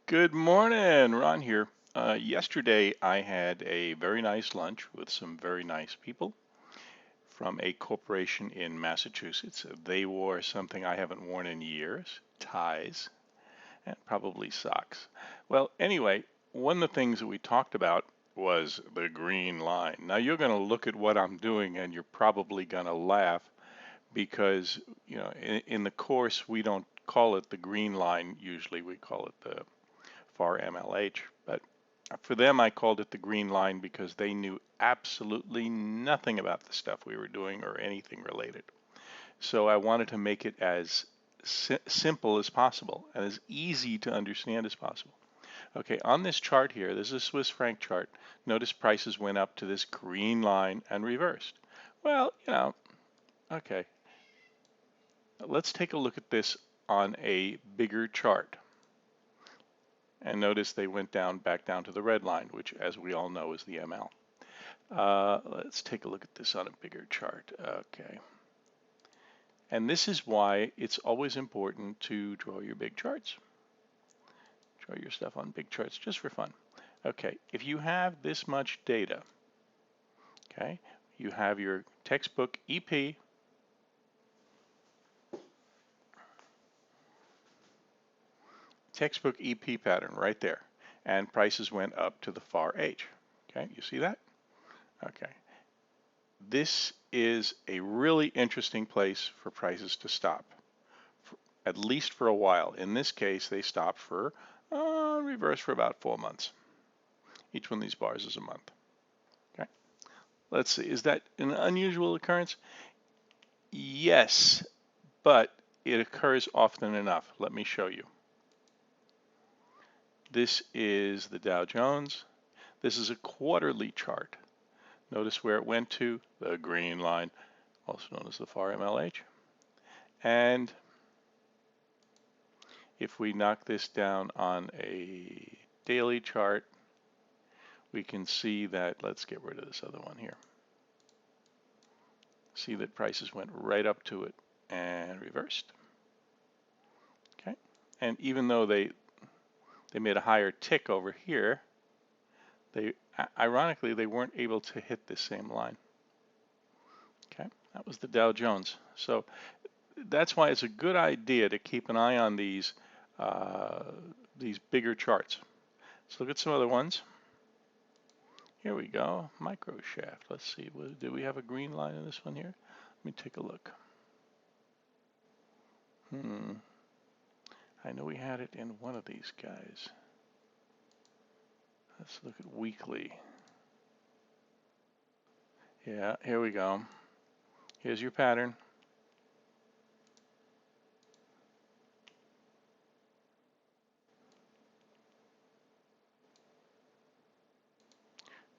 Good morning, Ron here. Yesterday I had a very nice lunch with some very nice people from a corporation in Massachusetts. They wore something I haven't worn in years, ties, and probably socks. Well, anyway, one of the things that we talked about was the green line. Now you're going to look at what I'm doing and you're probably going to laugh because, in the course we don't call it the green line usually, we call it the fmlh, but for them I called it the green line because they knew absolutely nothing about the stuff we were doing or anything related. So I wanted to make it as simple as possible and as easy to understand as possible. Okay, on this chart here, this is a Swiss franc chart. Notice prices went up to this green line and reversed. Well, okay, let's take a look at this on a bigger chart. And notice they went back down to the red line, which, as we all know, is the ML. Let's take a look at this on a bigger chart. Okay. And this is why it's always important to draw your big charts. Draw your stuff on big charts just for fun. Okay, if you have this much data, okay, you have your textbook EP, pattern right there, and prices went up to the far H. Okay, you see that? Okay. This is a really interesting place for prices to stop, at least for a while. In this case, they stopped for reverse for about 4 months. Each one of these bars is a month. Okay. Let's see, is that an unusual occurrence? Yes, but it occurs often enough. Let me show you. This is the Dow Jones. This is a quarterly chart. Notice where it went to, the green line, also known as the far MLH. And if we knock this down on a daily chart, we can see that, let's get rid of this other one here. See that prices went right up to it and reversed. Okay, and even though they made a higher tick over here, ironically they weren't able to hit this same line. Okay, that was the Dow Jones. So that's why it's a good idea to keep an eye on these bigger charts. Let's look at some other ones. Here we go, micro shaft. Let's see, do we have a green line in this one here? Let me take a look. I know we had it in one of these guys. Let's look at weekly. Yeah, here we go. Here's your pattern.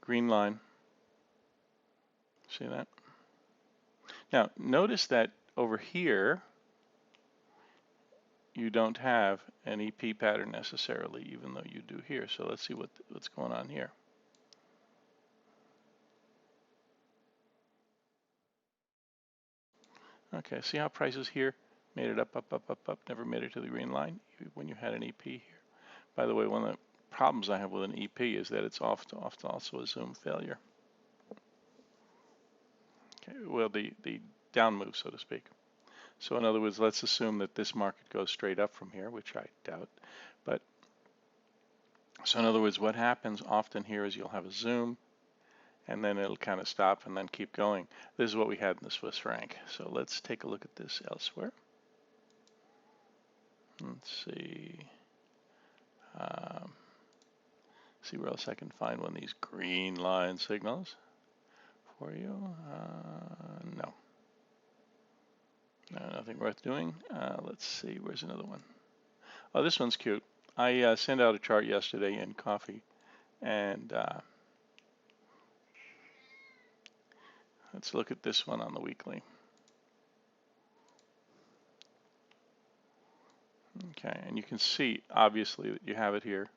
Green line. See that? Now, notice that over here, you don't have an EP pattern necessarily, even though you do here. So let's see what's going on here. Okay, see how prices here made it up, up, up, up, up, never made it to the green line when you had an EP here. By the way, one of the problems I have with an EP is that it's often also a zoom failure. Okay, well, the down move, so to speak. So in other words, let's assume that this market goes straight up from here, which I doubt. But so in other words, what happens often here is you'll have a zoom, and then it'll kind of stop and then keep going. This is what we had in the Swiss franc. So let's take a look at this elsewhere. Let's see. See where else I can find one of these green line signals for you. No. No, nothing worth doing. Let's see, where's another one? Oh, this one's cute. I sent out a chart yesterday in coffee, and let's look at this one on the weekly. Okay, and you can see obviously that you have it here.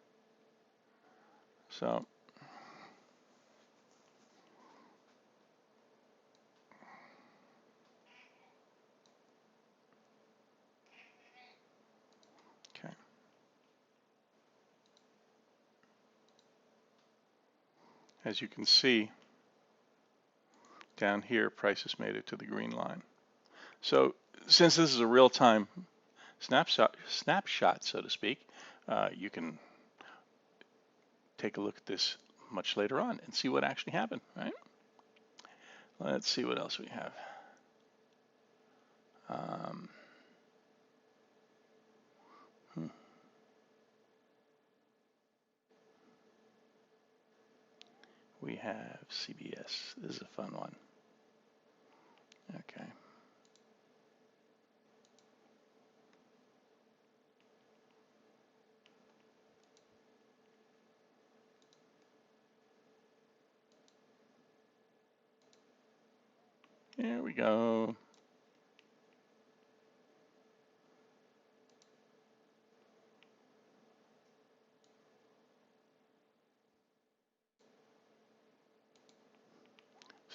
So okay. As you can see, down here, prices made it to the green line. So since this is a real-time snapshot, so to speak, you can take a look at this much later on and see what actually happened, right? Let's see what else we have. Um, We have CBS. This is a fun one. Okay. There we go.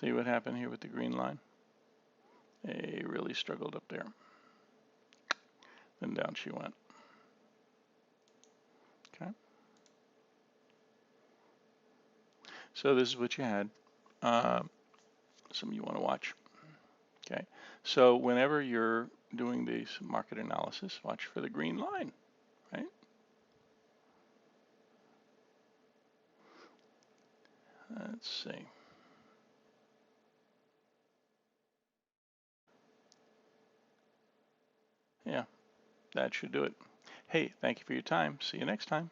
See what happened here with the green line? They really struggled up there. Then down she went. Okay. So this is what you had. Some you want to watch. Okay. So whenever you're doing these market analysis, watch for the green line, right? Let's see. Yeah, that should do it. Hey, thank you for your time. See you next time.